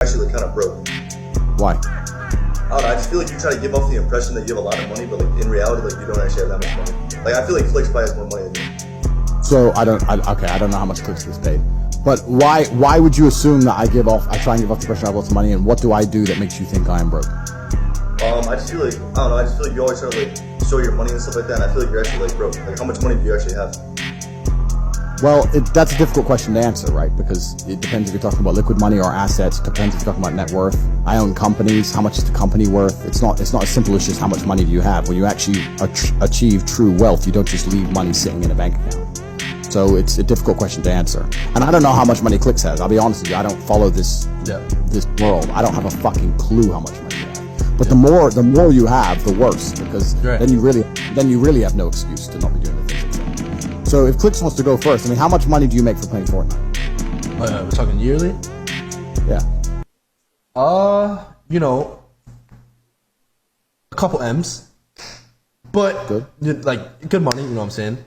actually like kind of broke. Why? I don't know, I just feel like you try to give off the impression that you have a lot of money, but like in reality, like you don't actually have that much money. Like I feel like Clix probably has more money than you. So I don't know how much Clix gets paid. But why would you assume that I try and give off the impression I have lots of money, and what do I do that makes you think I am broke? I just feel like, I don't know, I just feel like you always try to like show your money and stuff like that, and I feel like you're actually like broke. Like how much money do you actually have? Well, that's a difficult question to answer, right? Because it depends if you're talking about liquid money or assets. It depends if you're talking about net worth. I own companies. How much is the company worth? It's not as simple as just how much money do you have. When you actually achieve true wealth, you don't just leave money sitting in a bank account. So it's a difficult question to answer. And I don't know how much money Clix has. I'll be honest with you. I don't follow this world. I don't have a fucking clue how much money you have. But the more you have, the worse, because then you really have no excuse to not be doing the things that you're doing. So if Clix wants to go first, I mean, how much money do you make for playing Fortnite? We're talking yearly? Yeah. You know, a couple M's, but like good money. You know what I'm saying?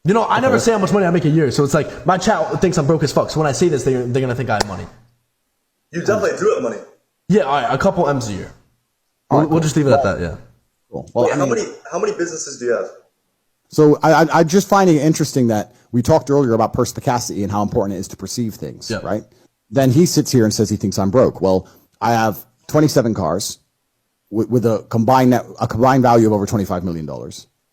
You know, I never say how much money I make a year, so it's like my chat thinks I'm broke as fuck. So when I say this, they're gonna think I have money. You definitely do have money. Yeah, all right, a couple M's a year. We'll just leave it at that. Yeah. Cool. Well, how many businesses do you have? So I just finding it interesting that we talked earlier about perspicacity and how important it is to perceive things, right? Then he sits here and says he thinks I'm broke. Well, I have 27 cars with a combined value of over $25 million.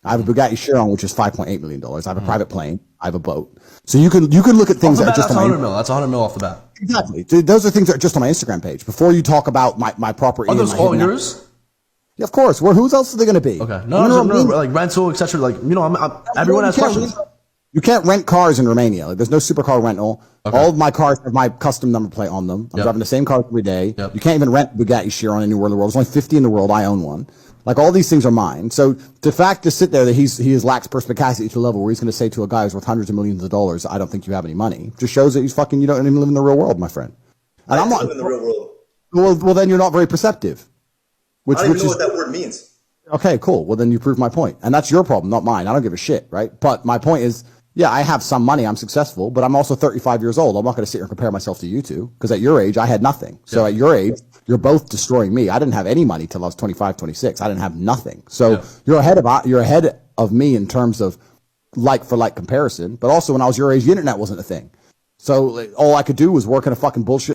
I have a Bugatti Chiron, which is $5.8 million. I have a private plane. I have a boat. So you can look at things that are just on my... That's 100 mil off the bat. Exactly. Those are things that are just on my Instagram page. Before you talk about my property. Are those all yours? Yeah, of course. Whose else are they going to be? Okay. No, like rental, etc. Like, you know, everyone has questions. You can't rent cars in Romania. Like, there's no supercar rental. Okay. All of my cars have my custom number plate on them. I'm driving the same car every day. You can't even rent Bugatti Chiron anywhere in the world. There's only 50 in the world. I own one. Like, all these things are mine. So the fact to sit there that he lacks perspicacity to a level where he's going to say to a guy who's worth hundreds of millions of dollars, I don't think you have any money, just shows that you don't even live in the real world, my friend. And I'm not live in the real world. Well, then you're not very perceptive. I don't even know what that word means. Okay, cool. Well, then you prove my point. And that's your problem, not mine. I don't give a shit, right? But my point is, yeah, I have some money. I'm successful, but I'm also 35 years old. I'm not going to sit here and compare myself to you two, because at your age, I had nothing. So at your age, you're both destroying me. I didn't have any money till I was 25, 26. I didn't have nothing. So you're ahead of me in terms of like for like comparison. But also when I was your age, the internet wasn't a thing. So all I could do was work in a fucking bullshit